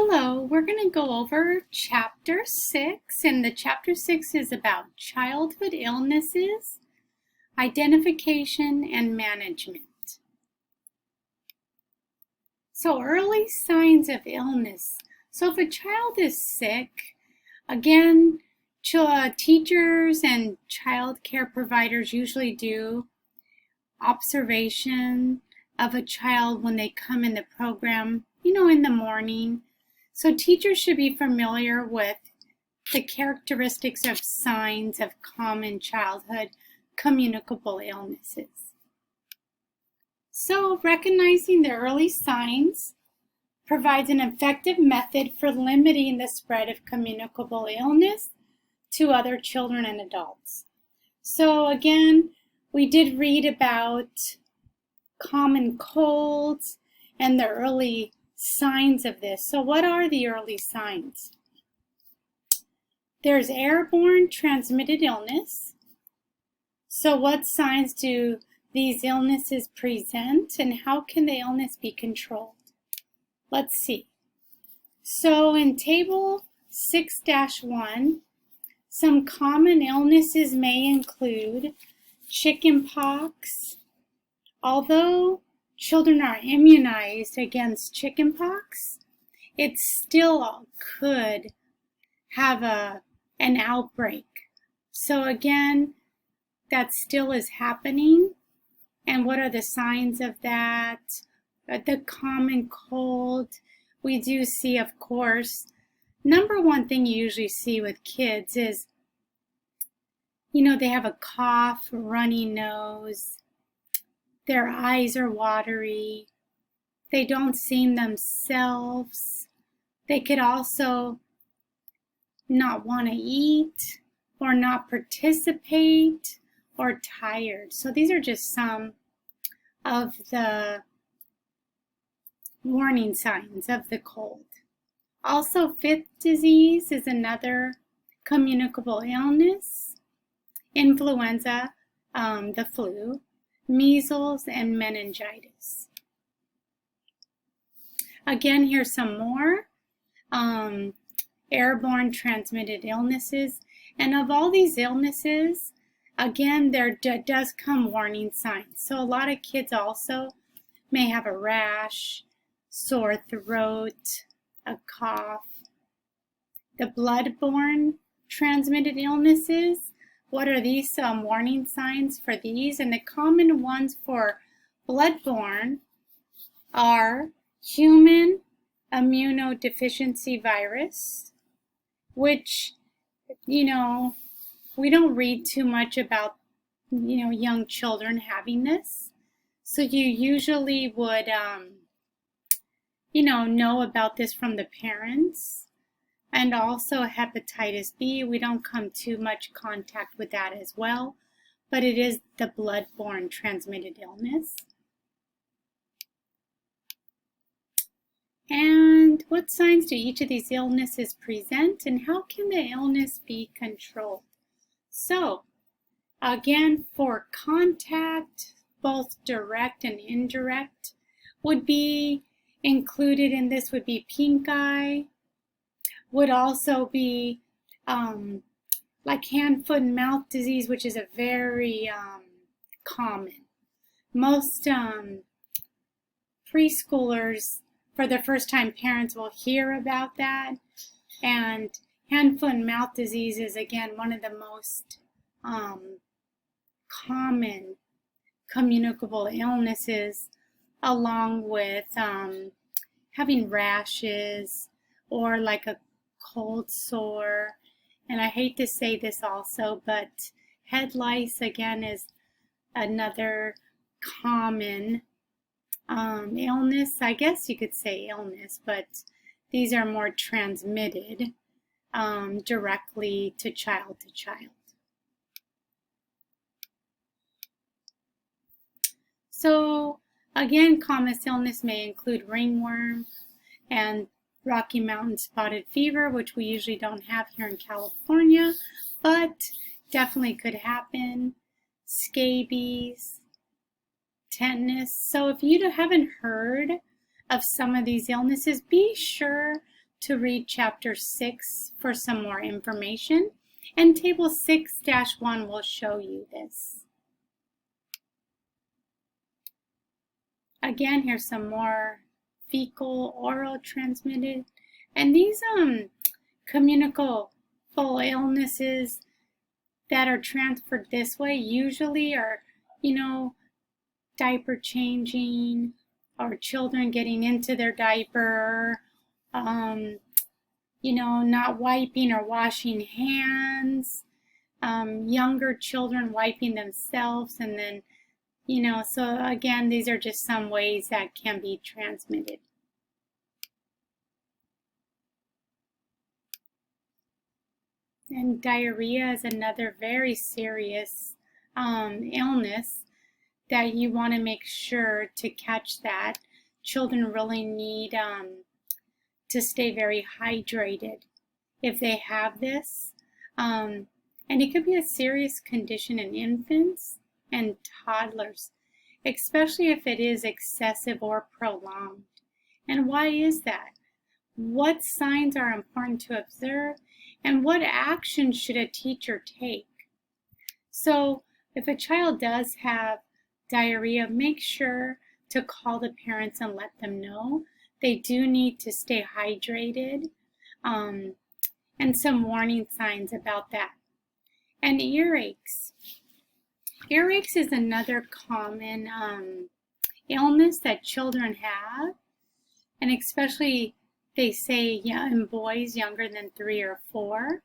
Hello, we're going to go over Chapter 6, and the Chapter 6 is about childhood illnesses, identification, and management. So early signs of illness. So if a child is sick, again, teachers and child care providers usually do observation of a child when they come in the program, in the morning. So teachers should be familiar with the characteristics of signs of common childhood communicable illnesses. So recognizing the early signs provides an effective method for limiting the spread of communicable illness to other children and adults. So again, we did read about common colds and the early signs of this. So what are the early signs? There's airborne transmitted illness. So what signs do these illnesses present, and how can the illness be controlled? Let's see. So in table 6-1, some common illnesses may include chickenpox. Although children are immunized against chickenpox, it still could have an outbreak. So again, that still is happening. And what are the signs of that? The common cold, we do see, of course, number one thing you usually see with kids is, they have a cough, runny nose, their eyes are watery, they don't seem themselves. They could also not want to eat or not participate or tired. So these are just some of the warning signs of the cold. Also, fifth disease is another communicable illness. Influenza, the flu, measles, and meningitis. Again, here's some more airborne transmitted illnesses. And of all these illnesses, again, there does come warning signs. So a lot of kids also may have a rash, sore throat, a cough. The blood-borne transmitted illnesses, what are these warning signs for these? And the common ones for blood-borne are human immunodeficiency virus, which, we don't read too much about, young children having this. So you usually would, know about this from the parents. And also hepatitis B, we don't come too much contact with that as well, but it is the blood-borne transmitted illness. And what signs do each of these illnesses present, and how can the illness be controlled? So, again, for contact, both direct and indirect, would be included in this would be pink eye, would also be like hand, foot, and mouth disease, which is a very common. Most preschoolers, for their first time parents, will hear about that. And hand, foot, and mouth disease is, again, one of the most common communicable illnesses, along with having rashes or like a cold sore. And I hate to say this also, but head lice, again, is another common illness. I guess you could say illness, but these are more transmitted directly to child to child. So again, common illness may include ringworm and Rocky Mountain spotted fever, which we usually don't have here in California, but definitely could happen. Scabies, tetanus. So if you haven't heard of some of these illnesses, be sure to read Chapter 6 for some more information, and Table 6-1 will show you this. Again, here's some more fecal oral transmitted, and these communicable illnesses that are transferred this way usually are, diaper changing or children getting into their diaper, not wiping or washing hands, younger children wiping themselves, and then, so again, these are just some ways that can be transmitted. And diarrhea is another very serious illness that you want to make sure to catch that. Children really need to stay very hydrated if they have this. And it could be a serious condition in infants and toddlers, especially if it is excessive or prolonged. And why is that? What signs are important to observe, and what action should a teacher take? So if a child does have diarrhea, make sure to call the parents and let them know. They do need to stay hydrated, and some warning signs about that. And earaches. Earaches is another common illness that children have, and especially they say in boys younger than 3 or 4.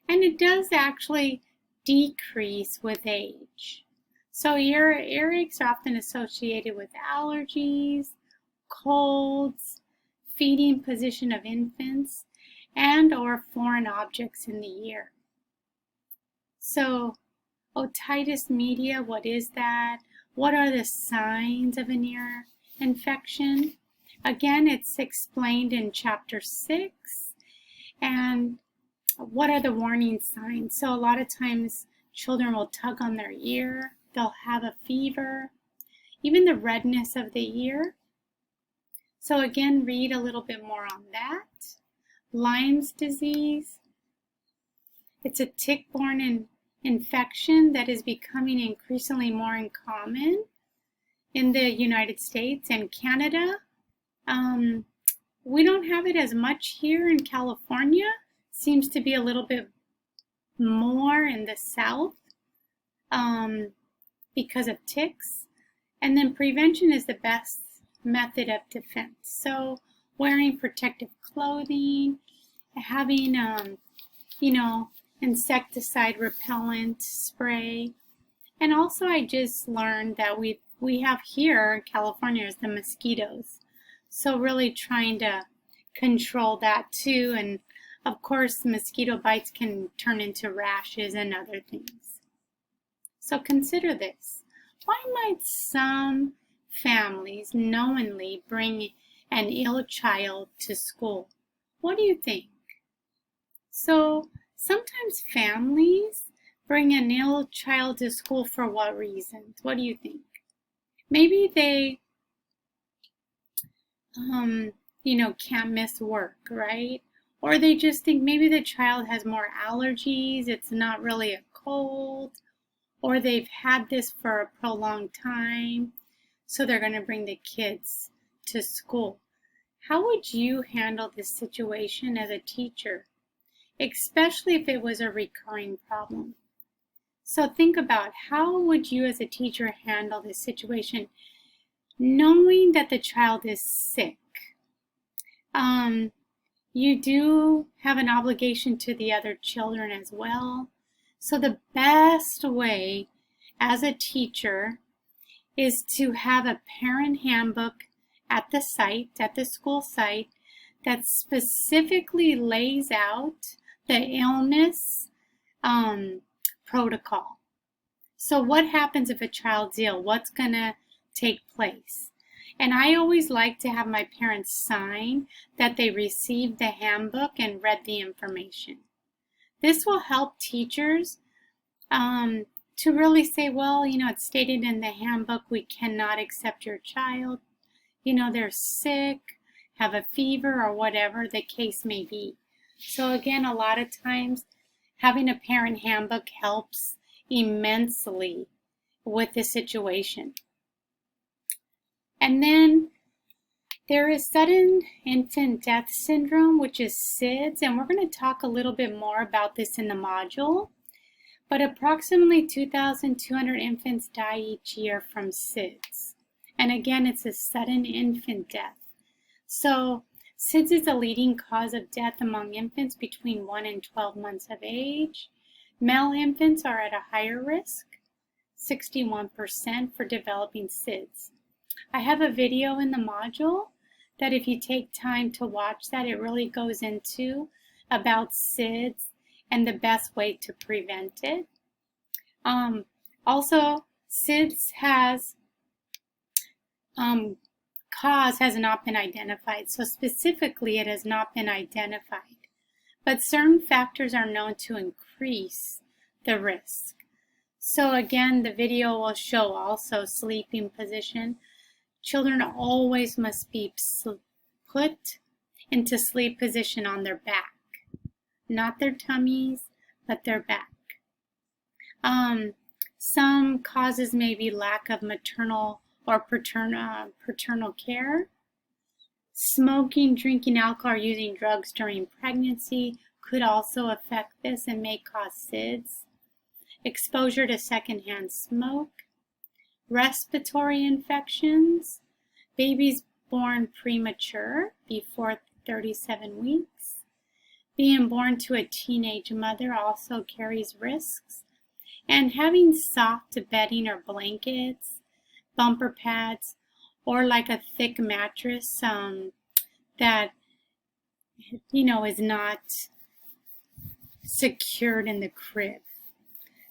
And it does actually decrease with age. So earaches are often associated with allergies, colds, feeding position of infants, and or foreign objects in the ear. So otitis media, what is that? What are the signs of an ear infection? Again, it's explained in Chapter 6. And what are the warning signs? So a lot of times children will tug on their ear. They'll have a fever, even the redness of the ear. So again, read a little bit more on that. Lyme's disease. It's a tick-borne infection that is becoming increasingly more common in the United States and Canada. We don't have it as much here in California. Seems to be a little bit more in the South because of ticks. And then prevention is the best method of defense. So wearing protective clothing, having, insecticide repellent spray. And also I just learned that we have here in California is the mosquitoes. So really trying to control that too. And of course, mosquito bites can turn into rashes and other things. So consider this. Why might some families knowingly bring an ill child to school? What do you think? So sometimes families bring an ill child to school for what reasons? What do you think? Maybe they can't miss work, right? Or they just think maybe the child has more allergies, it's not really a cold, or they've had this for a prolonged time, so they're going to bring the kids to school. How would you handle this situation as a teacher, especially if it was a recurring problem? So think about how would you as a teacher handle this situation, knowing that the child is sick. You do have an obligation to the other children as well. So the best way as a teacher is to have a parent handbook at the site, at the school site, that specifically lays out the illness protocol. So what happens if a child's ill? What's going to take place? And I always like to have my parents sign that they received the handbook and read the information. This will help teachers to really say, well, it's stated in the handbook we cannot accept your child. They're sick, have a fever, or whatever the case may be. So again, a lot of times having a parent handbook helps immensely with the situation. And then there is sudden infant death syndrome, which is SIDS, and we're going to talk a little bit more about this in the module. But approximately 2,200 infants die each year from SIDS. And again, it's a sudden infant death. So SIDS is a leading cause of death among infants between 1 and 12 months of age. Male infants are at a higher risk, 61%, for developing SIDS. I have a video in the module that if you take time to watch that, it really goes into about SIDS and the best way to prevent it. Also, SIDS cause has not been identified. So specifically, it has not been identified. But certain factors are known to increase the risk. So again, the video will show also sleeping position. Children always must be put into sleep position on their back. Not their tummies, but their back. Some causes may be lack of maternal or paternal care. Smoking, drinking alcohol, or using drugs during pregnancy could also affect this and may cause SIDS. Exposure to secondhand smoke. Respiratory infections. Babies born premature, before 37 weeks. Being born to a teenage mother also carries risks. And having soft bedding or blankets, bumper pads, or like a thick mattress that is not secured in the crib.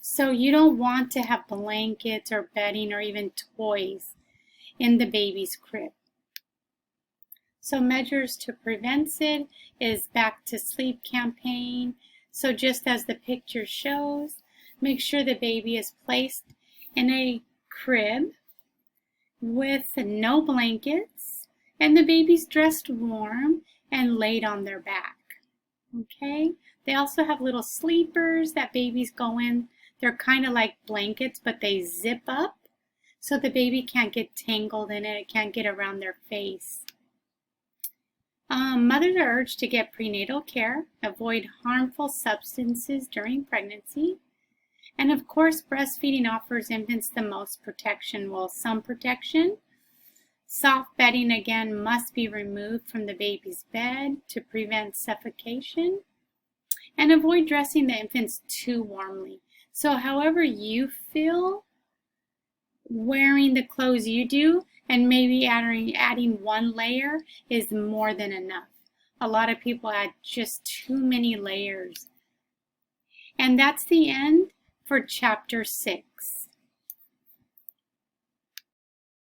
So you don't want to have blankets or bedding or even toys in the baby's crib. So measures to prevent it is Back to Sleep campaign. So just as the picture shows, make sure the baby is placed in a crib with no blankets, and the baby's dressed warm and laid on their back. Okay? They also have little sleepers that babies go in. They're kind of like blankets, but they zip up so the baby can't get tangled in it. It can't get around their face. Mothers are urged to get prenatal care, avoid harmful substances during pregnancy, and of course, breastfeeding offers infants the most protection. Well, some protection. Soft bedding, again, must be removed from the baby's bed to prevent suffocation. And avoid dressing the infants too warmly. So however you feel wearing the clothes you do, and maybe adding one layer is more than enough. A lot of people add just too many layers. And that's the end for Chapter 6.